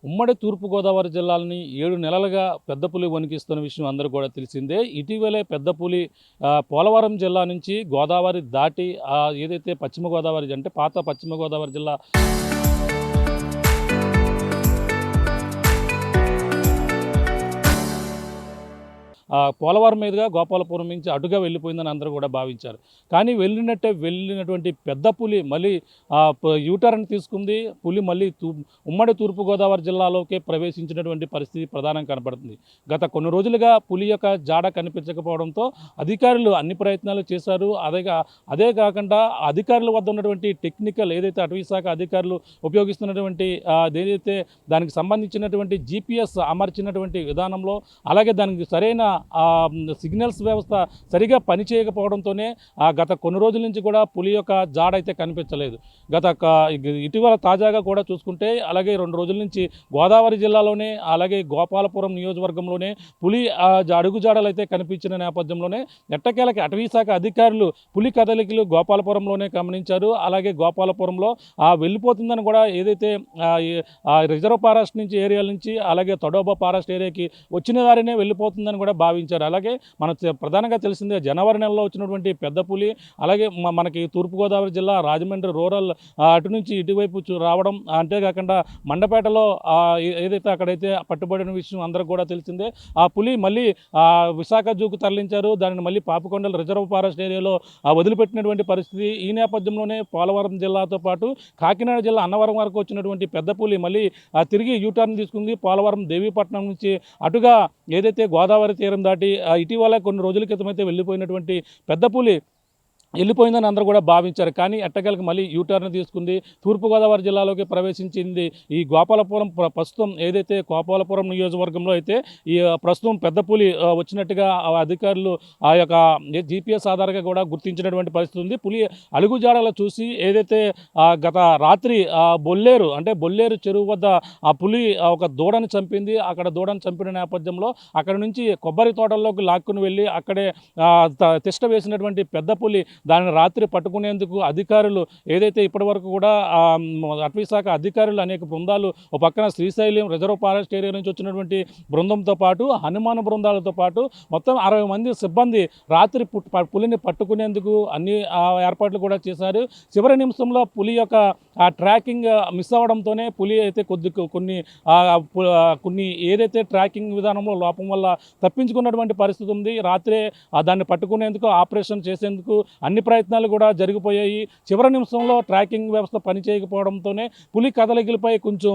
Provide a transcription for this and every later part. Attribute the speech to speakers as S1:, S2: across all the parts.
S1: ఉమ్మడి తూర్పుగోదావరి జిల్లాలని 7 నెలలుగా పెద్ద పులి వణికిస్తున్న విషయం అందరూ కూడా తెలిసిందే. ఇటీవలే పెద్ద పులి పోలవరం జిల్లా నుంచి గోదావరి దాటి ఏదైతే పశ్చిమ గోదావరి అంటే పాత పశ్చిమ గోదావరి జిల్లా పోలవరం మీదుగా గోపాలపురం నుంచి అటుగా వెళ్ళిపోయిందని అందరూ కూడా భావించారు. కానీ వెళ్ళినటువంటి పెద్ద పులి మళ్ళీ యూటర్న్ తీసుకుంది. పులి మళ్ళీ ఉమ్మడి తూర్పుగోదావరి జిల్లాలోకే ప్రవేశించినటువంటి పరిస్థితి ప్రధానంగా కనపడుతుంది. గత కొన్ని రోజులుగా పులి యొక్క జాడ కనిపించకపోవడంతో అధికారులు అన్ని ప్రయత్నాలు చేశారు. అదే కాకుండా అధికారుల వద్ద ఉన్నటువంటి టెక్నికల్ ఏదైతే అటవీశాఖ అధికారులు ఉపయోగిస్తున్నటువంటి ఏదైతే దానికి సంబంధించినటువంటి GPS అమర్చినటువంటి విధానంలో, అలాగే దానికి సరైన సిగ్నల్స్ వ్యవస్థ సరిగా పనిచేయకపోవడంతోనే గత కొన్ని రోజుల నుంచి కూడా పులి యొక్క జాడ అయితే కనిపించలేదు. ఇటీవల తాజాగా కూడా చూసుకుంటే అలాగే 2 రోజుల నుంచి గోదావరి జిల్లాలోనే అలాగే గోపాలపురం నియోజకవర్గంలోనే పులి అడుగుజాడలు అయితే కనిపించిన నేపథ్యంలోనే ఎట్టకేలకి అటవీశాఖ అధికారులు పులి కదలికలు గోపాలపురంలోనే గమనించారు. అలాగే గోపాలపురంలో వెళ్ళిపోతుందని కూడా ఏదైతే రిజర్వ్ ఫారెస్ట్ నుంచి ఏరియాల నుంచి అలాగే తడోబా ఫారెస్ట్ ఏరియాకి వచ్చిన దారినే వెళ్ళిపోతుందని కూడా భావించారు. అలాగే ప్రధానంగా తెలిసిందే జనవరి నెలలో వచ్చినటువంటి పెద్ద పులి అలాగే మనకి తూర్పుగోదావరి జిల్లా రాజమండ్రి రూరల్ అటు నుంచి ఇటువైపు రావడం, అంతేకాకుండా మండపేటలో ఏదైతే అక్కడైతే పట్టుబడిన విషయం అందరికి కూడా తెలిసిందే. ఆ పులి మళ్ళీ విశాఖ జూకు తరలించారు. దానిని మళ్ళీ పాపకొండల రిజర్వ్ ఫారెస్ట్ ఏరియాలో వదిలిపెట్టినటువంటి పరిస్థితి. ఈ నేపథ్యంలోనే పోలవరం జిల్లాతో పాటు కాకినాడ జిల్లా అన్నవరం వరకు వచ్చినటువంటి పెద్ద పులి మళ్ళీ తిరిగి యూటర్న్ తీసుకుంది. పోలవరం దేవీపట్నం నుంచి అటుగా ఏదైతే గోదావరి తీరం దాటి ఇటీవల కొన్ని రోజుల క్రితమైతే వెళ్ళిపోయినటువంటి పెద్ద పులి వెళ్ళిపోయిందని అందరూ కూడా భావించారు. కానీ ఎట్టకేలకు మళ్ళీ యూటర్న్ తీసుకుంది. తూర్పుగోదావరి జిల్లాలోకి ప్రవేశించింది. ఈ గోపాలపురం ప్రస్తుతం ఏదైతే గోపాలపురం నియోజకవర్గంలో అయితే ఈ ప్రస్తుతం పెద్ద పులి వచ్చినట్టుగా అధికారులు ఆ యొక్క GPS ఆధారంగా కూడా గుర్తించినటువంటి పరిస్థితి ఉంది. పులి అడుగుజాడలు చూసి ఏదైతే గత రాత్రి బొల్లేరు చెరువు వద్ద ఆ పులి ఒక దూడని చంపింది. అక్కడ దూడని చంపిన నేపథ్యంలో అక్కడ నుంచి కొబ్బరి తోటల్లోకి లాక్కుని వెళ్ళి అక్కడే తిష్ట వేసినటువంటి పెద్ద పులి దాన్ని రాత్రి పట్టుకునేందుకు అధికారులు ఏదైతే ఇప్పటివరకు కూడా అటవీశాఖ అధికారులు అనేక బృందాలు ఒక పక్కన శ్రీశైలం రిజర్వ్ ఫారెస్ట్ ఏరియా నుంచి వచ్చినటువంటి బృందంతో పాటు హనుమాన్ బృందాలతో పాటు మొత్తం 60 మంది సిబ్బంది రాత్రి పులిని పట్టుకునేందుకు అన్ని ఏర్పాట్లు కూడా చేశారు. చివరి నిమిషంలో పులి యొక్క ట్రాకింగ్ మిస్ అవ్వడంతోనే పులి అయితే కొన్ని ఏదైతే ట్రాకింగ్ విధానంలో లోపం వల్ల తప్పించుకున్నటువంటి పరిస్థితి ఉంది. రాత్రే దాన్ని పట్టుకునేందుకు ఆపరేషన్ చేసేందుకు అన్ని ప్రయత్నాలు కూడా జరిగిపోయాయి. చివరి నిమిషంలో ట్రాకింగ్ వ్యవస్థ పనిచేయకపోవడంతోనే పులి కదలికలపై కొంచెం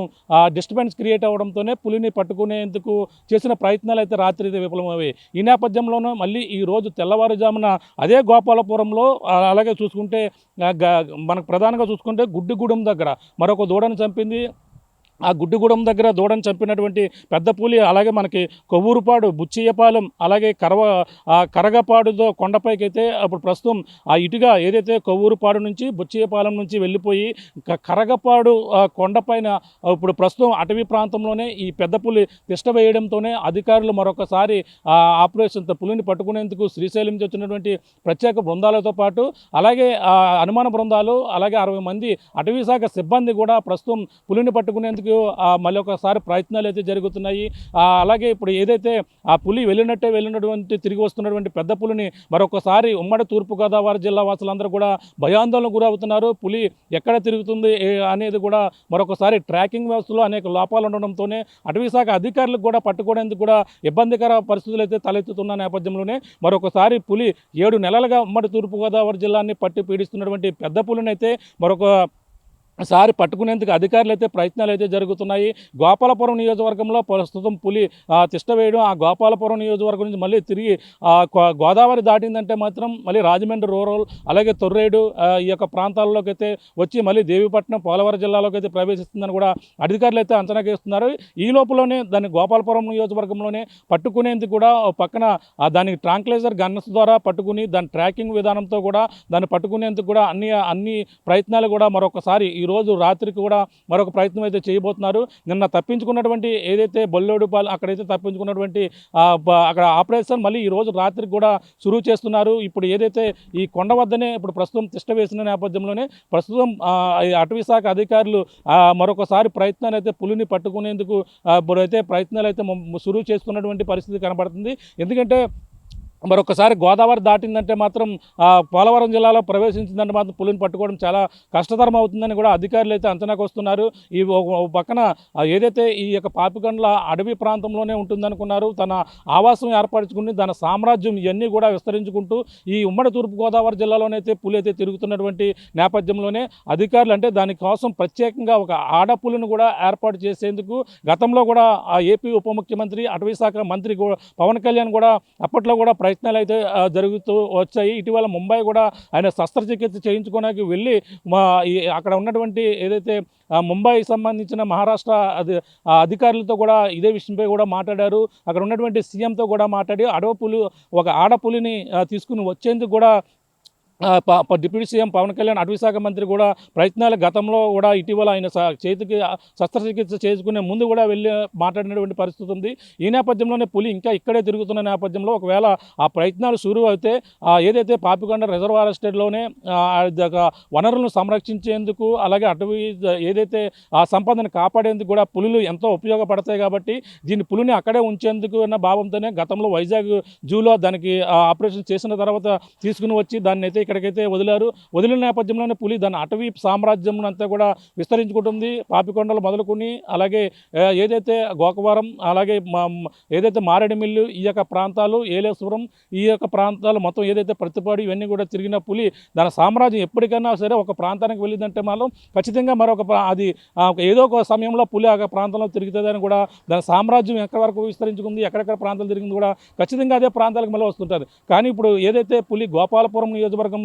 S1: డిస్టర్బెన్స్ క్రియేట్ అవ్వడంతోనే పులిని పట్టుకునేందుకు చేసిన ప్రయత్నాలు అయితే రాత్రి విఫలమయ్యాయి. ఈ నేపథ్యంలోనూ మళ్ళీ ఈ రోజు తెల్లవారుజామున అదే గోపాలపురంలో అలాగే చూసుకుంటే మనకు ప్రధానంగా చూసుకుంటే గుడ్డిగూడెం దగ్గర మరొక దూడను చంపింది. ఆ గుడ్డిగూడెం దగ్గర దూడను చంపినటువంటి పెద్ద పులి అలాగే మనకి కొవ్వూరుపాడు బుచ్చియ్యపాలెం అలాగే కరగపాడుతో కొండపైకి అయితే అప్పుడు ప్రస్తుతం ఇటుగా ఏదైతే కొవ్వూరుపాడు నుంచి బుచ్చియ్యపాలెం నుంచి వెళ్ళిపోయి కరగపాడు కొండపైన ఇప్పుడు ప్రస్తుతం అటవీ ప్రాంతంలోనే ఈ పెద్ద పులి తిష్ట వేయడంతోనే అధికారులు మరొకసారి ఆపరేషన్ పులిని పట్టుకునేందుకు శ్రీశైలం నుంచి వచ్చినటువంటి ప్రత్యేక బృందాలతో పాటు అలాగే అనుమాన బృందాలు అలాగే 60 మంది అటవీశాఖ సిబ్బంది కూడా ప్రస్తుతం పులిని పట్టుకునేందుకు మళ్ళీ ఒకసారి ప్రయత్నాలు అయితే జరుగుతున్నాయి. అలాగే ఇప్పుడు ఏదైతే ఆ పులి వెళ్ళినటువంటి తిరిగి వస్తున్నటువంటి పెద్ద పులిని మరొకసారి ఉమ్మడి తూర్పుగోదావరి జిల్లా వాసులందరూ కూడా భయాందోళనకు గురవుతున్నారు. పులి ఎక్కడ తిరుగుతుంది అనేది కూడా మరొకసారి ట్రాకింగ్ వ్యవస్థలో అనేక లోపాలు ఉండడంతోనే అటవీశాఖ అధికారులకు కూడా పట్టుకోవడానికి కూడా ఇబ్బందికర పరిస్థితులు అయితే తలెత్తుతున్న నేపథ్యంలోనే మరొకసారి పులి 7 నెలలుగా ఉమ్మడి తూర్పుగోదావరి జిల్లాని పట్టి పీడిస్తున్నటువంటి పెద్ద పులిని అయితే మరొకసారి పట్టుకునేందుకు అధికారులు అయితే ప్రయత్నాలు అయితే జరుగుతున్నాయి. గోపాలపురం నియోజకవర్గంలో ప్రస్తుతం పులి తిష్ట వేయడం, ఆ గోపాలపురం నియోజకవర్గం నుంచి మళ్ళీ తిరిగి గోదావరి దాటిందంటే మాత్రం మళ్ళీ రాజమండ్రి రూరల్ అలాగే తొర్రేడు ఈ యొక్క ప్రాంతాల్లోకి అయితే వచ్చి మళ్ళీ దేవీపట్నం పోలవరం జిల్లాలోకి అయితే ప్రవేశిస్తుందని కూడా అధికారులు అయితే అంచనా వేస్తున్నారు. ఈ లోపలనే దాన్ని గోపాలపురం నియోజకవర్గంలోనే పట్టుకునేందుకు కూడా పక్కన దానికి ట్రాంక్లైజర్ గన్స్ ద్వారా పట్టుకుని దాని ట్రాకింగ్ విధానంతో కూడా దాన్ని పట్టుకునేందుకు కూడా అన్ని ప్రయత్నాలు కూడా మరొకసారి ఈ ఈరోజు రాత్రికి కూడా మరొక ప్రయత్నం అయితే చేయబోతున్నారు. నిన్న తప్పించుకున్నటువంటి ఏదైతే బొల్లోడుపాలు అక్కడైతే తప్పించుకున్నటువంటి అక్కడ ఆపరేషన్ మళ్ళీ ఈరోజు రాత్రికి కూడా సురువు చేస్తున్నారు. ఇప్పుడు ఏదైతే ఈ కొండ వద్దనే ఇప్పుడు ప్రస్తుతం తిష్ట వేసిన నేపథ్యంలోనే ప్రస్తుతం ఈ అటవీ శాఖ అధికారులు మరొకసారి ప్రయత్నాలు అయితే పులిని పట్టుకునేందుకు ఇప్పుడైతే ప్రయత్నాలు అయితే సురువు చేస్తున్నటువంటి పరిస్థితి కనబడుతుంది. ఎందుకంటే మరొకసారి గోదావరి దాటిందంటే మాత్రం పోలవరం జిల్లాలో ప్రవేశించిందంటే మాత్రం పులిని పట్టుకోవడం చాలా కష్టతరం అవుతుందని కూడా అధికారులు అయితే అంచనాకు వస్తున్నారు. ఈ పక్కన ఏదైతే ఈ యొక్క పాపికొండల అడవి ప్రాంతంలోనే ఉంటుందనుకున్నారు, తన ఆవాసం ఏర్పరచుకుని తన సామ్రాజ్యం ఇవన్నీ కూడా విస్తరించుకుంటూ ఈ ఉమ్మడి తూర్పుగోదావరి జిల్లాలోనైతే పులి అయితే తిరుగుతున్నటువంటి నేపథ్యంలోనే అధికారులు అంటే దానికోసం ప్రత్యేకంగా ఒక ఆడపులిని కూడా ఏర్పాటు చేసేందుకు గతంలో కూడా ఏపీ ఉప ముఖ్యమంత్రి అటవీ శాఖ మంత్రి పవన్ కళ్యాణ్ కూడా అప్పట్లో కూడా ప్రయత్నాలు అయితే జరుగుతూ వచ్చాయి. ఇటీవల ముంబై కూడా ఆయన శస్త్రచికిత్స చేయించుకోవడానికి వెళ్ళి అక్కడ ఉన్నటువంటి ఏదైతే ముంబైకి సంబంధించిన మహారాష్ట్ర అధికారులతో కూడా ఇదే విషయంపై కూడా మాట్లాడారు. అక్కడ ఉన్నటువంటి సీఎంతో కూడా మాట్లాడి ఒక ఆడపులిని తీసుకుని వచ్చేందుకు కూడా డిప్యూటీ సీఎం పవన్ కళ్యాణ్ అటవీ శాఖ మంత్రి కూడా ప్రయత్నాలు గతంలో కూడా ఇటీవల ఆయన చేతికి శస్త్రచికిత్స చేసుకునే ముందు కూడా వెళ్ళి మాట్లాడినటువంటి పరిస్థితి ఉంది. ఈ నేపథ్యంలోనే పులి ఇంకా ఇక్కడే తిరుగుతున్న నేపథ్యంలో ఒకవేళ ఆ ప్రయత్నాలు షురూ అయితే ఏదైతే పాపికొండ రిజర్వాయర్ ఎస్టేట్లోనే వనరులను సంరక్షించేందుకు అలాగే అటవీ ఏదైతే ఆ సంపదను కాపాడేందుకు కూడా పులులు ఎంతో ఉపయోగపడతాయి కాబట్టి పులిని అక్కడే ఉంచేందుకు అన్న భావంతోనే గతంలో వైజాగ్ జూలో దానికి ఆపరేషన్ చేసిన తర్వాత తీసుకుని వచ్చి దాన్ని అయితే ఇక్కడికైతే వదిలిన నేపథ్యంలోనే పులి దాని అటవీ సామ్రాజ్యం అంతా కూడా విస్తరించుకుంటుంది. పాపికొండలు మొదలుకొని అలాగే ఏదైతే గోకవరం అలాగే ఏదైతే మారేడుమిల్లు ఈ యొక్క ప్రాంతాలు ఏలేశ్వరం ఈ యొక్క ప్రాంతాలు మొత్తం ఏదైతే ప్రతిపాడు ఇవన్నీ కూడా తిరిగిన పులి దాని సామ్రాజ్యం ఎప్పటికైనా సరే ఒక ప్రాంతానికి వెళ్ళిందంటే మాత్రం ఖచ్చితంగా అది ఏదో ఒక సమయంలో పులి ఆ ప్రాంతంలో తిరుగుతుందని కూడా దాని సామ్రాజ్యం ఎక్కడి వరకు విస్తరించుకుంది ఎక్కడెక్కడ ప్రాంతాలు తిరిగింది కూడా ఖచ్చితంగా అదే ప్రాంతాలకు మళ్ళీ వస్తుంటుంది. కానీ ఇప్పుడు ఏదైతే పులి గోపాలపురం నియోజకవర్గంలో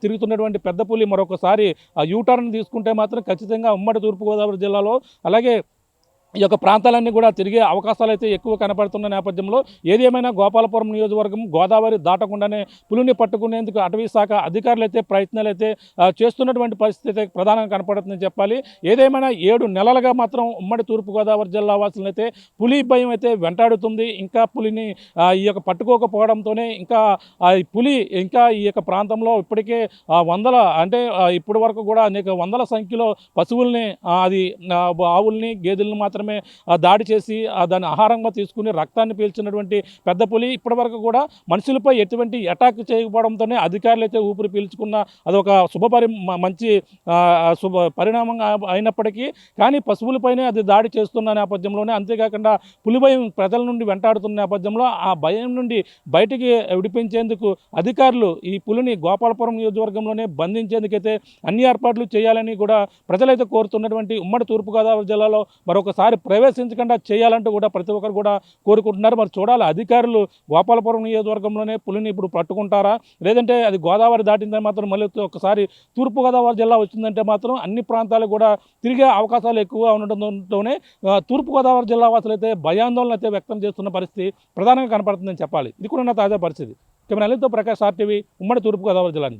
S1: తిరుగుతున్నటువంటి పెద్ద పులి మరొకసారి యూటర్న్ తీసుకుంటే మాత్రం ఖచ్చితంగా ఉమ్మడి తూర్పుగోదావరి జిల్లాలో అలాగే ఈ యొక్క ప్రాంతాలన్నీ కూడా తిరిగే అవకాశాలు అయితే ఎక్కువ కనపడుతున్న నేపథ్యంలో ఏది ఏమైనా గోపాలపురం నియోజకవర్గం గోదావరి దాటకుండానే పులిని పట్టుకునేందుకు అటవీ శాఖ అధికారులు అయితే ప్రయత్నాలు అయితే చేస్తున్నటువంటి పరిస్థితి అయితే ప్రధానంగా కనపడుతుందని చెప్పాలి. ఏదేమైనా 7 నెలలుగా మాత్రం ఉమ్మడి తూర్పుగోదావరి జిల్లా వాసులను అయితే పులి భయం అయితే వెంటాడుతుంది. ఇంకా పులిని ఈ యొక్క పట్టుకోకపోవడంతోనే ఇంకా పులి ఇంకా ఈ యొక్క ప్రాంతంలో ఇప్పటికే ఇప్పటి వరకు కూడా అనేక వందల సంఖ్యలో పశువుల్ని ఆవుల్ని గేదెలను మాత్రం దాడి చేసి దాన్ని ఆహారంగా తీసుకుని రక్తాన్ని పీల్చినటువంటి పెద్ద పులి ఇప్పటివరకు కూడా మనుషులపై ఎటువంటి అటాక్ చేయకపోవడంతోనే అధికారులు అయితే ఊపిరి పీల్చుకున్న అదొక మంచి పరిణామం అయినప్పటికీ కానీ పశువులపైనే అది దాడి చేస్తున్న నేపథ్యంలోనే అంతేకాకుండా పులి భయం ప్రజల నుండి వెంటాడుతున్న నేపథ్యంలో ఆ భయం నుండి బయటికి విడిపించేందుకు అధికారులు ఈ పులిని గోపాలపురం నియోజకవర్గంలోనే బంధించేందుకైతే అన్ని ఏర్పాట్లు చేయాలని కూడా ప్రజలైతే కోరుతున్నటువంటి ఉమ్మడి తూర్పుగోదావరి జిల్లాలో మరొకసారి ప్రవేశించకుండా చేయాలంటూ కూడా ప్రతి ఒక్కరు కూడా కోరుకుంటున్నారు. మరి చూడాలి అధికారులు గోపాలపురం నియోజకవర్గంలోనే పులిని ఇప్పుడు పట్టుకుంటారా లేదంటే అది గోదావరి దాటిందని మాత్రం మళ్ళీ ఒకసారి తూర్పుగోదావరి జిల్లా వచ్చిందంటే మాత్రం అన్ని ప్రాంతాలు కూడా తిరిగే అవకాశాలు ఎక్కువగా ఉండడంతోనే తూర్పుగోదావరి జిల్లా వాసులు అయితే భయాందోళన అయితే వ్యక్తం చేస్తున్న పరిస్థితి ప్రధానంగా కనపడుతుందని చెప్పాలి. ఇది కూడా నా తాజా పరిస్థితి. కెమెరా అలీతో ప్రకాష్ RTV ఉమ్మడి తూర్పుగోదావరి జిల్లా నుంచి.